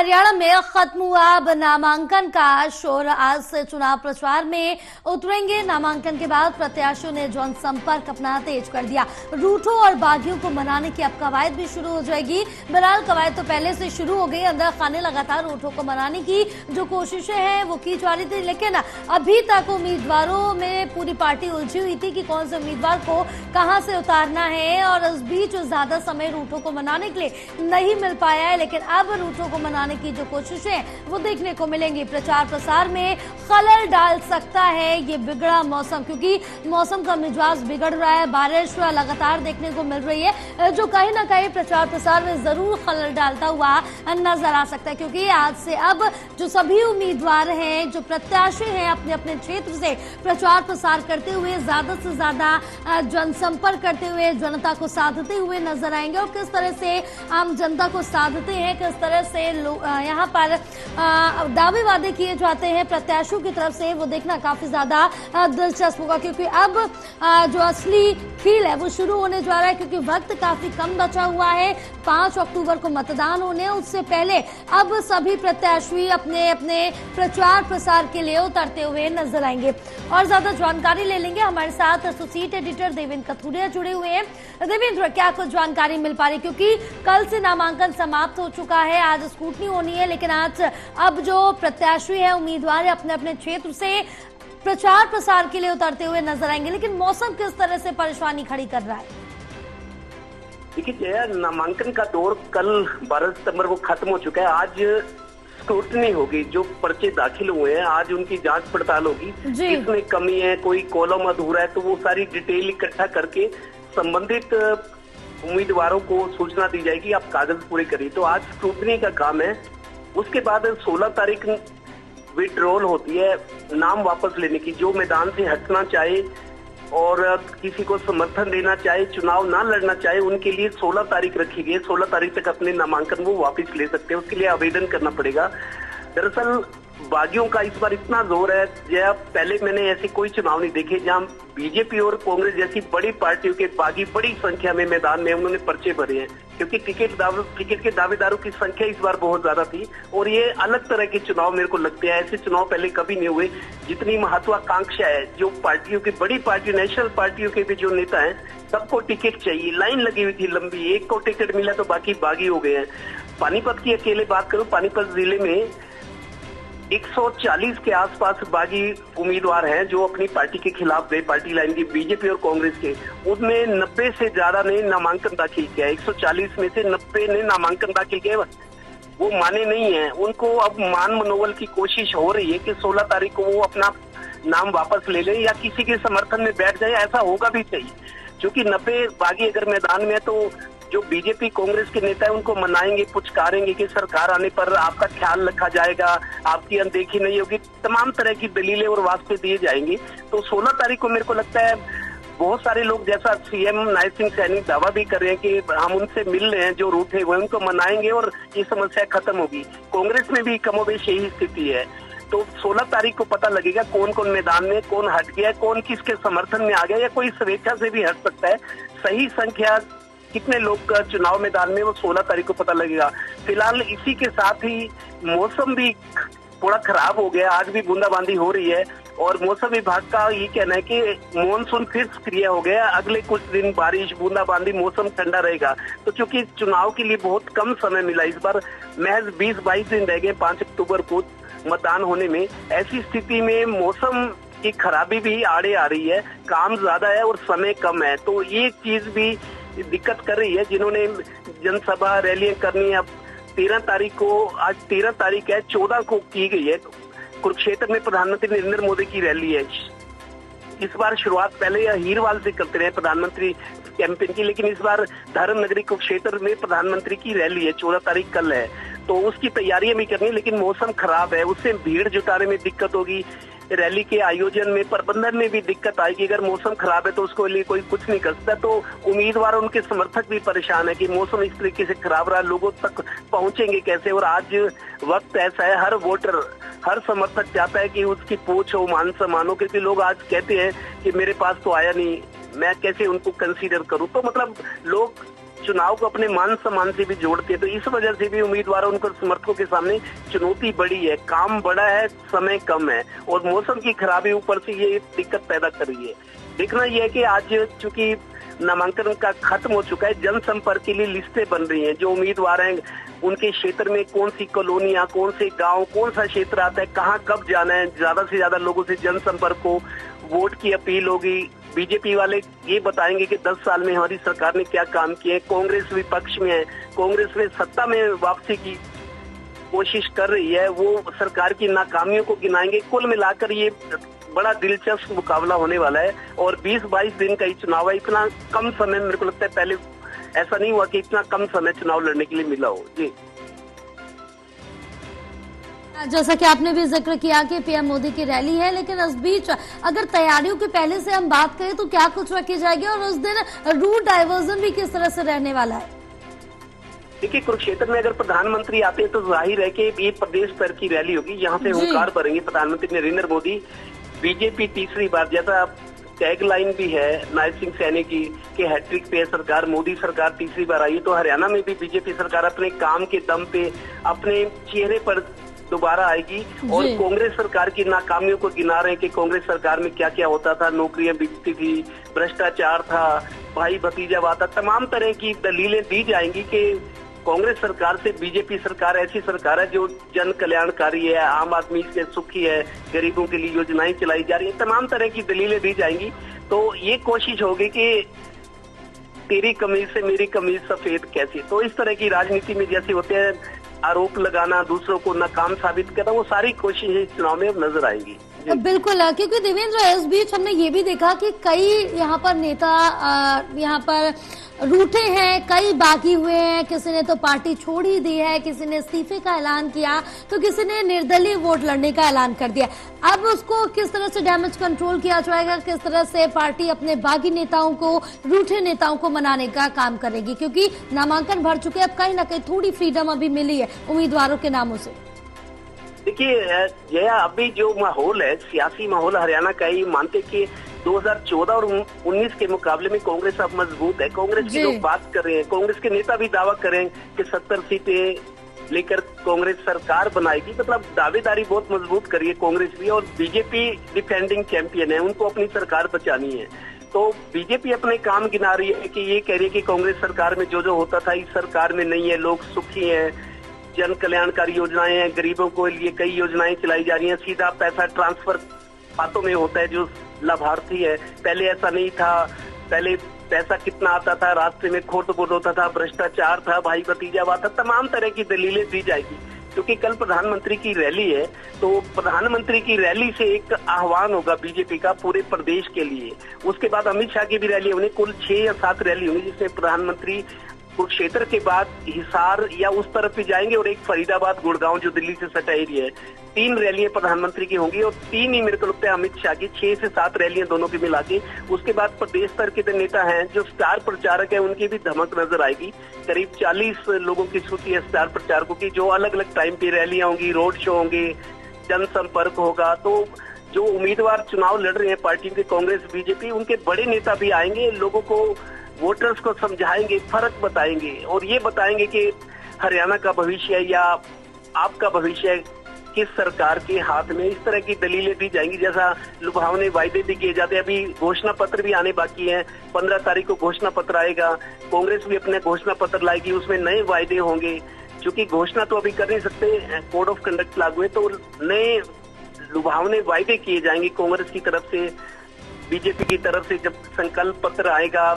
हरियाणा में खत्म हुआ अब नामांकन का शोर। आज से चुनाव प्रचार में उतरेंगे। नामांकन के बाद प्रत्याशियों ने जनसंपर्क अपना तेज कर दिया। रूठों और बागियों को मनाने की अब कवायद भी शुरू हो जाएगी। बहरहाल कवायद तो पहले से शुरू हो गई। अंदर खाने लगातार रूठों को मनाने की जो कोशिशें हैं वो की जा रही थी, लेकिन अभी तक उम्मीदवारों में पूरी पार्टी उलझी हुई थी कि कौन से उम्मीदवार को कहां से उतारना है। और इस बीच ज्यादा समय रूठों को मनाने के लिए नहीं मिल पाया है, लेकिन अब रूठों को मनाने की जो कोशिशें वो देखने को मिलेंगी। प्रचार प्रसार में खलल डाल सकता है ये बिगड़ा मौसम, क्योंकि मौसम का मिजाज बिगड़ रहा है। बारिश लगातार देखने को मिल रही है, जो कहीं ना कहीं प्रचार प्रसार में जरूर खलल डालता हुआ नजर आ सकता है। क्योंकि आज से अब जो सभी उम्मीदवार हैं, जो प्रत्याशी हैं, अपने अपने क्षेत्र से प्रचार प्रसार करते हुए ज्यादा से ज्यादा जनसंपर्क करते हुए जनता को साधते हुए नजर आएंगे। और किस तरह से आम जनता को साधते हैं, किस तरह से यहाँ पर दावे वादे किए जाते हैं प्रत्याशियों की तरफ से, वो देखना काफी ज्यादा दिलचस्प होगा। क्योंकि अब जो असली खेल है वो शुरू होने जा रहा है, क्योंकि वक्त काफी कम बचा हुआ है। 5 अक्टूबर को मतदान होने, उससे पहले अब सभी प्रत्याशी अपने अपने प्रचार प्रसार के लिए उतरते हुए नजर आएंगे। और ज्यादा जानकारी ले लेंगे। हमारे साथ एसोसिएट एडिटर देवेंद्र कथुरिया जुड़े हुए हैं। देवेंद्र, क्या कुछ जानकारी मिल पा रही, क्योंकि कल से नामांकन समाप्त हो चुका है, आज स्क्रूटनी होनी है, लेकिन आज अब जो प्रत्याशी है, उम्मीदवार है, अपने अपने क्षेत्र से प्रचार प्रसार के लिए उतरते हुए नजर आएंगे। लेकिन मौसम किस तरह से परेशानी खड़ी कर रहा है? देखिए जया, नामांकन का दौर कल 12 सितंबर को खत्म हो चुका है। आज स्क्रूटनी होगी। जो पर्चे दाखिल हुए हैं आज उनकी जांच पड़ताल होगी। किसमें कमी है, कोई कॉलम अधूरा है, तो वो सारी डिटेल इकट्ठा करके संबंधित उम्मीदवारों को सूचना दी जाएगी, आप कागज पूरे करिए। तो आज स्क्रूटनी का काम है। उसके बाद 16 तारीख विड्रॉल होती है, नाम वापस लेने की। जो मैदान से हटना चाहे और किसी को समर्थन देना चाहे, चुनाव ना लड़ना चाहे, उनके लिए 16 तारीख रखी गई है। 16 तारीख तक अपने नामांकन वो वापस ले सकते हैं। उसके लिए आवेदन करना पड़ेगा। दरअसल बागियों का इस बार इतना जोर है, जब पहले मैंने ऐसे कोई चुनाव नहीं देखे जहां बीजेपी और कांग्रेस जैसी बड़ी पार्टियों के बागी बड़ी संख्या में मैदान में उन्होंने पर्चे भरे हैं। क्योंकि टिकट के दावेदारों की संख्या इस बार बहुत ज्यादा थी। और ये अलग तरह के चुनाव मेरे को लगते हैं, ऐसे चुनाव पहले कभी नहीं हुए। जितनी महत्वाकांक्षा है, जो पार्टियों की बड़ी पार्टी, नेशनल पार्टियों के भी जो नेता हैं, सबको टिकट चाहिए। लाइन लगी हुई थी लंबी, एक को टिकट मिला तो बाकी बागी हो गए हैं। पानीपत की अकेले बात करूं, पानीपत जिले में 140 के आसपास बागी उम्मीदवार हैं जो अपनी पार्टी के खिलाफ गए, पार्टी लाइन की, बीजेपी और कांग्रेस के। उनमें 90 से ज्यादा ने नामांकन दाखिल किया। 140 में से 90 ने नामांकन दाखिल किया। वो माने नहीं है। उनको अब मान मनोबल की कोशिश हो रही है कि 16 तारीख को वो अपना नाम वापस ले लें या किसी के समर्थन में बैठ जाए। ऐसा होगा भी चाहिए, क्योंकि 90 बागी अगर मैदान में है तो जो बीजेपी कांग्रेस के नेता है उनको मनाएंगे, पुचकारेंगे कि सरकार आने पर आपका ख्याल रखा जाएगा, आपकी अनदेखी नहीं होगी। तमाम तरह की दलीलें और वास्ते दिए जाएंगे। तो 16 तारीख को मेरे को लगता है बहुत सारे लोग, जैसा सीएम नायब सिंह सैनी दावा भी कर रहे हैं कि हम उनसे मिल रहे हैं, जो रूठे हुए उनको मनाएंगे और ये समस्या खत्म होगी। कांग्रेस में भी कमोबेश यही स्थिति है। तो 16 तारीख को पता लगेगा कौन कौन मैदान में, कौन हट गया, कौन किसके समर्थन में आ गया, या कोई स्वेच्छा से भी हट सकता है। सही संख्या कितने लोग चुनाव मैदान में, वो 16 तारीख को पता लगेगा। फिलहाल इसी के साथ ही मौसम भी थोड़ा खराब हो गया। आज भी बूंदाबांदी हो रही है और मौसम विभाग का ये कहना है कि मॉनसून फिर सक्रिय हो गया। अगले कुछ दिन बारिश, बूंदाबांदी, मौसम ठंडा रहेगा। तो चूंकि चुनाव के लिए बहुत कम समय मिला, इस बार महज 20-22 दिन रह गए 5 अक्टूबर को मतदान होने में। ऐसी स्थिति में मौसम की खराबी भी आड़े आ रही है, काम ज्यादा है और समय कम है। तो ये चीज भी दिक्कत कर रही है। जिन्होंने जनसभा रैलियां करनी है, अब 13 तारीख को, आज 13 तारीख है, 14 को की गई है। कुरुक्षेत्र में प्रधानमंत्री नरेंद्र मोदी की रैली है। इस बार शुरुआत पहले हीरवाल से करते रहे प्रधानमंत्री कैंपेन की, लेकिन इस बार धर्मनगरी कुरुक्षेत्र में प्रधानमंत्री की रैली है। 14 तारीख कल है, तो उसकी तैयारियां भी करनी है। लेकिन मौसम खराब है, उससे भीड़ जुटाने में दिक्कत होगी, रैली के आयोजन में, प्रबंधन में भी दिक्कत आएगी। अगर मौसम खराब है तो उसको लिए कोई कुछ नहीं कर सकता। तो उम्मीदवार, उनके समर्थक भी परेशान है कि मौसम इस तरीके से खराब रहा, लोगों तक पहुंचेंगे कैसे। और आज वक्त ऐसा है, हर वोटर, हर समर्थक चाहता है कि उसकी पूछ हो, मान सम्मान हो, क्योंकि लोग आज कहते हैं कि मेरे पास तो आया नहीं, मैं कैसे उनको कंसीडर करूं। तो मतलब लोग चुनाव को अपने मान सम्मान से भी जोड़ते हैं। तो इस वजह से भी उम्मीदवारों उनको समर्थकों के सामने चुनौती बड़ी है, काम बड़ा है, समय कम है और मौसम की खराबी ऊपर से ये दिक्कत पैदा कर रही है। देखना यह है कि आज चूंकि नामांकन का खत्म हो चुका है, जनसंपर्क के लिए लिस्टें बन रही हैं। जो उम्मीदवार हैं उनके क्षेत्र में कौन सी कॉलोनियां, कौन से गांव, कौन सा क्षेत्र आता है, कहां कब जाना है, ज्यादा से ज्यादा लोगों से जनसंपर्क हो, वोट की अपील होगी। बीजेपी वाले ये बताएंगे कि 10 साल में हमारी सरकार ने क्या काम किए। कांग्रेस विपक्ष में है, कांग्रेस में सत्ता में वापसी की कोशिश कर रही है, वो सरकार की नाकामियों को गिनाएंगे। कुल मिलाकर ये बड़ा दिलचस्प मुकाबला होने वाला है और 20-22 दिन का ही चुनाव है। इतना कम समय, मेरे को लगता है पहले ऐसा नहीं हुआ कि इतना कम समय चुनाव लड़ने के लिए मिला हो। जी, जैसा कि आपने भी जिक्र किया कि पीएम मोदी की रैली है, लेकिन इस बीच अगर तैयारियों के पहले से हम बात करें तो क्या कुछ रखी जाएगी और उस दिन रूट डाइवर्जन भी किस तरह से रहने वाला है? देखिए, कुरुक्षेत्र में अगर प्रधानमंत्री आते हैं तो जाहिर है कि ये प्रदेश स्तर की रैली होगी। यहाँ से हुंकार भरेंगे प्रधानमंत्री नरेंद्र मोदी। बीजेपी तीसरी बार, जैसा टैगलाइन भी है नायब सिंह सैनी की कि हैट्रिक पे सरकार, मोदी सरकार तीसरी बार आई है, तो हरियाणा में भी बीजेपी सरकार अपने काम के दम पे अपने चेहरे पर दोबारा आएगी। और कांग्रेस सरकार की नाकामियों को गिना रहे हैं कि कांग्रेस सरकार में क्या क्या होता था, नौकरियां बिकती थी, भ्रष्टाचार था, भाई भतीजावाद था, तमाम तरह की दलीलें दी जाएंगी कि कांग्रेस सरकार से बीजेपी सरकार ऐसी सरकार है जो जन कल्याणकारी है, आम आदमी से सुखी है, गरीबों के लिए योजनाएं चलाई जा रही है, तमाम तरह की दलीलें दी जाएंगी। तो ये कोशिश होगी कि तेरी कमीज से मेरी कमीज सफेद कैसी। तो इस तरह की राजनीति में जैसे होते हैं आरोप लगाना, दूसरों को नाकाम साबित करना, वो सारी कोशिशें इस चुनाव में अब नजर आएंगी। बिल्कुल, क्योंकि देवेंद्र इस बीच हमने ये भी देखा कि कई यहाँ पर नेता यहाँ पर रूठे हैं, कई बागी हुए हैं। किसी ने तो पार्टी छोड़ ही दी है, किसी ने इस्तीफे का ऐलान किया, तो किसी ने निर्दलीय वोट लड़ने का ऐलान कर दिया। अब उसको किस तरह से डैमेज कंट्रोल किया जाएगा, किस तरह से पार्टी अपने बागी नेताओं को, रूठे नेताओं को मनाने का काम करेगी, क्योंकि नामांकन भर चुके, अब कहीं ना कहीं थोड़ी फ्रीडम अभी मिली है उम्मीदवारों के नामों से। देखिए, यह अभी जो माहौल है, सियासी माहौल हरियाणा का ही मानते कि 2014 और 19 के मुकाबले में कांग्रेस अब मजबूत है। कांग्रेस की लोग बात कर रहे हैं, कांग्रेस के नेता भी दावा कर रहे हैं कि 70 सीटें लेकर कांग्रेस सरकार बनाएगी। मतलब दावेदारी बहुत मजबूत करी है कांग्रेस भी। और बीजेपी डिफेंडिंग चैंपियन है, उनको अपनी सरकार बचानी है। तो बीजेपी अपने काम गिना रही है कि ये कह रही है कि कांग्रेस सरकार में जो जो होता था इस सरकार में नहीं है, लोग सुखी हैं, जन कल्याणकारी योजनाएं हैं, गरीबों के लिए कई योजनाएं चलाई जा रही हैं, सीधा पैसा ट्रांसफर खातों में होता है जो लाभार्थी है। पहले ऐसा नहीं था, पहले पैसा कितना आता था, रास्ते में खोट-बोट होता था, भ्रष्टाचार था, भाई भतीजावाद था, तमाम तरह की दलीलें दी जाएगी। क्योंकि कल प्रधानमंत्री की रैली है, तो प्रधानमंत्री की रैली से एक आह्वान होगा बीजेपी का पूरे प्रदेश के लिए। उसके बाद अमित शाह की भी रैली होगी, कुल 6 या 7 रैली होंगी, जिसमें प्रधानमंत्री कुरुक्षेत्र के बाद हिसार या उस तरफ भी जाएंगे और एक फरीदाबाद, गुड़गांव जो दिल्ली से सटा एरिया है। 3 रैलियां प्रधानमंत्री की होंगी और 3 ही मेरे को लगता है अमित शाह की, 6 से 7 रैलियां दोनों की मिला के। उसके बाद प्रदेश स्तर के जो नेता हैं, जो स्टार प्रचारक हैं, उनकी भी धमक नजर आएगी। करीब 40 लोगों की सूची है स्टार प्रचारकों की, जो अलग अलग टाइम पे रैलियां होंगी, रोड शो होंगे, जनसंपर्क होगा। तो जो उम्मीदवार चुनाव लड़ रहे हैं पार्टी के, कांग्रेस बीजेपी, उनके बड़े नेता भी आएंगे, लोगों को, वोटर्स को समझाएंगे, फर्क बताएंगे और ये बताएंगे कि हरियाणा का भविष्य या आपका भविष्य किस सरकार के हाथ में। इस तरह की दलीलें दी जाएंगी। जैसा लुभावने वायदे भी किए जाते हैं। अभी घोषणा पत्र भी आने बाकी हैं, 15 तारीख को घोषणा पत्र आएगा, कांग्रेस भी अपने घोषणा पत्र लाएगी, उसमें नए वायदे होंगे। क्योंकि घोषणा तो अभी कर नहीं सकते, कोड ऑफ कंडक्ट लागू है, तो नए लुभावने वायदे किए जाएंगे कांग्रेस की तरफ से, बीजेपी की तरफ से। जब संकल्प पत्र आएगा,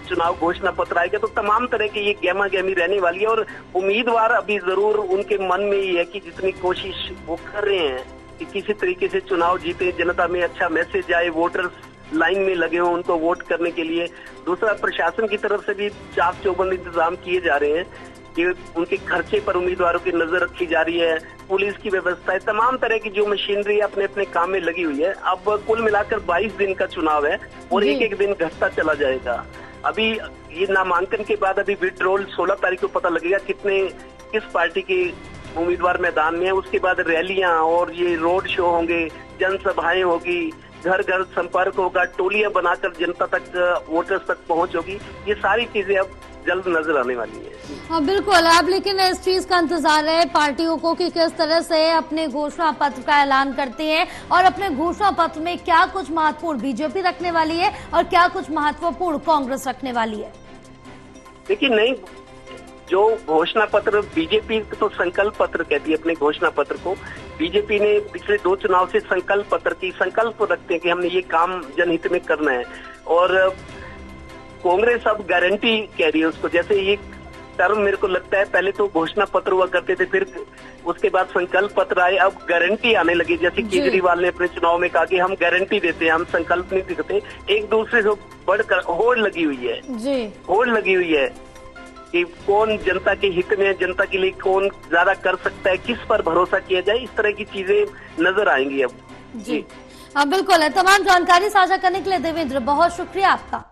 चुनाव घोषणा पत्र आएगा, तो तमाम तरह की ये गहमा गहमी रहने वाली है। और उम्मीदवार अभी जरूर उनके मन में ही है कि जितनी कोशिश वो कर रहे हैं कि किसी तरीके से चुनाव जीते, जनता में अच्छा मैसेज जाए, वोटर्स लाइन में लगे हों उनको वोट करने के लिए। दूसरा, प्रशासन की तरफ से भी चाक चौबंद इंतजाम किए जा रहे हैं कि उनके खर्चे पर उम्मीदवारों की नजर रखी जा रही है। पुलिस की व्यवस्था है, तमाम तरह की जो मशीनरी अपने अपने काम में लगी हुई है। अब कुल मिलाकर 22 दिन का चुनाव है और एक एक दिन घटता चला जाएगा। अभी ये नामांकन के बाद अभी विड्रॉल 16 तारीख को पता लगेगा किस पार्टी के उम्मीदवार मैदान में है। उसके बाद रैलियां और ये रोड शो होंगे, जनसभाएं होगी, घर घर संपर्क होगा, टोलियां बनाकर जनता तक, वोटर्स तक पहुंच होगी। ये सारी चीजें अब जल्द नजर आने वाली है। हाँ बिल्कुल। अब लेकिन इस चीज का इंतजार है पार्टियों को कि किस तरह से अपने घोषणा पत्र का ऐलान करती हैं और अपने घोषणा पत्र में क्या कुछ महत्वपूर्ण बीजेपी रखने वाली है और क्या कुछ महत्वपूर्ण कांग्रेस रखने वाली है। देखिए, नहीं, जो घोषणा पत्र बीजेपी तो संकल्प पत्र कहती है अपने घोषणा पत्र को। बीजेपी ने पिछले 2 चुनाव से संकल्प पत्र की संकल्प रखते हैं कि हमने ये काम जनहित में करना है, और कांग्रेस अब गारंटी कह रही है उसको। जैसे ये टर्म मेरे को लगता है पहले तो घोषणा पत्र हुआ करते थे, फिर उसके बाद संकल्प पत्र आए, अब गारंटी आने लगी। जैसे केजरीवाल ने अपने चुनाव में कहा कि हम गारंटी देते हैं, हम संकल्प नहीं दिखते। एक दूसरे से बढ़कर होड़ लगी हुई है जी, होड़ लगी हुई है कि कौन जनता के हित में, जनता के लिए कौन ज्यादा कर सकता है, किस पर भरोसा किया जाए, इस तरह की चीजें नजर आएंगी अब जी। बिल्कुल है। तमाम जानकारी साझा करने के लिए देवेंद्र बहुत शुक्रिया आपका।